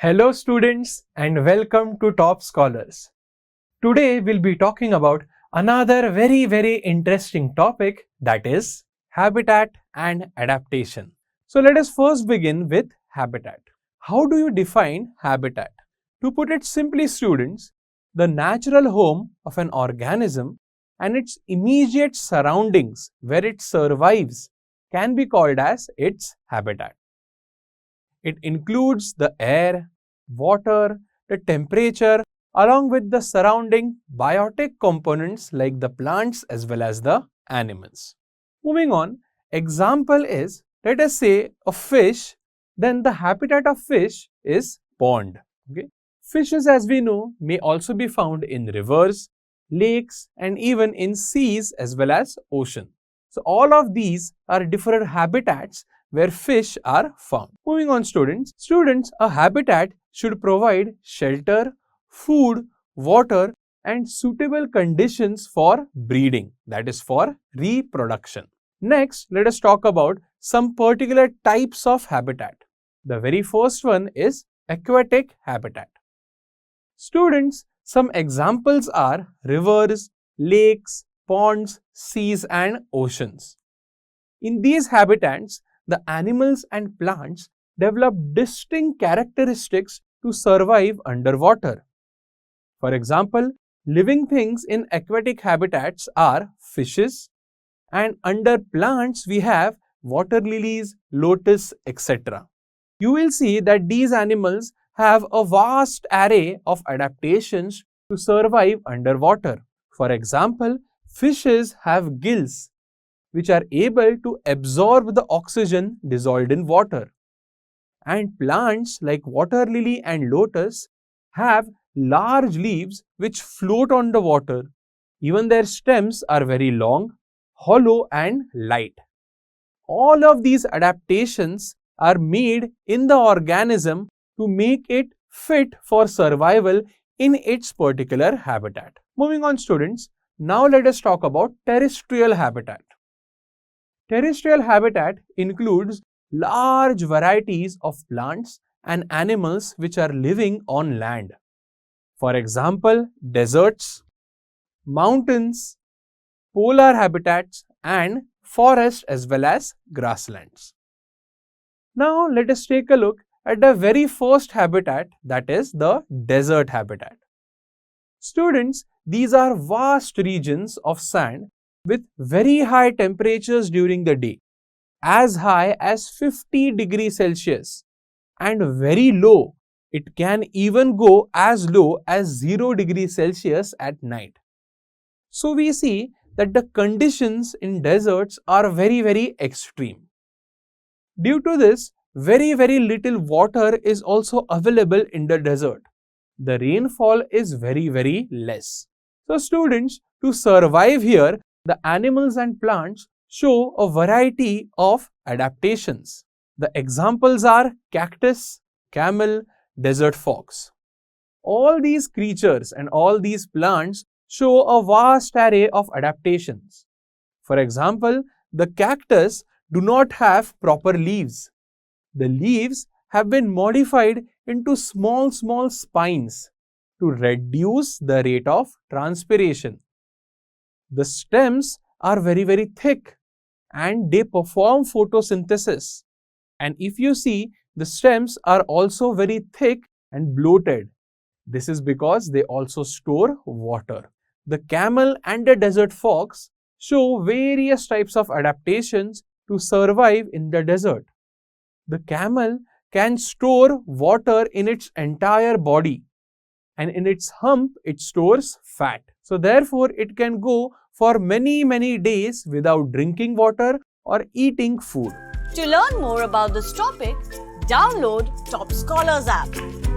Hello students and welcome to Top Scholars. Today we'll be talking about another very interesting topic, that is habitat and adaptation. So let us first begin with habitat. How do you define habitat? To put it simply students, the natural home of an organism and its immediate surroundings where it survives can be called as its habitat. It includes the air, water, the temperature, along with the surrounding biotic components like the plants as well as the animals. Moving on, example is, let us say a fish, then the habitat of fish is pond. Okay? Fishes, as we know, may also be found in rivers, lakes and even in seas as well as ocean. So all of these are different habitats where fish are found. Moving on students, a habitat should provide shelter, food, water and suitable conditions for breeding, that is for reproduction. Next, let us talk about some particular types of habitat. The very first one is aquatic habitat. Students, some examples are rivers, lakes, ponds, seas and oceans. In these habitats, the animals and plants develop distinct characteristics to survive underwater. For example, living things in aquatic habitats are fishes, and under plants we have water lilies, lotus, etc. You will see that these animals have a vast array of adaptations to survive underwater. For example, fishes have gills which are able to absorb the oxygen dissolved in water. And plants like water lily and lotus have large leaves which float on the water. Even their stems are very long, hollow and light. All of these adaptations are made in the organism to make it fit for survival in its particular habitat. Moving on students, now let us talk about terrestrial habitat. Terrestrial habitat includes large varieties of plants and animals which are living on land. For example, deserts, mountains, polar habitats and forests as well as grasslands. Now let us take a look at the very first habitat, that is the desert habitat. Students, these are vast regions of sand with very high temperatures during the day, as high as 50 degrees Celsius, and very low. It can even go as low as 0 degrees Celsius at night. So we see that the conditions in deserts are very extreme. Due to this, very little water is also available in the desert. The rainfall is very less. So students, to survive here, the animals and plants show a variety of adaptations. The examples are cactus, camel, desert fox. All these creatures and all these plants show a vast array of adaptations. For example, the cactus do not have proper leaves. The leaves have been modified into small spines to reduce the rate of transpiration. The stems are very thick and they perform photosynthesis. And if you see, the stems are also very thick and bloated. This is because they also store water. The camel and the desert fox show various types of adaptations to survive in the desert. The camel can store water in its entire body, and in its hump it stores fat. So therefore it can go for many days without drinking water or eating food. To learn more about this topic, download Toppscholars app.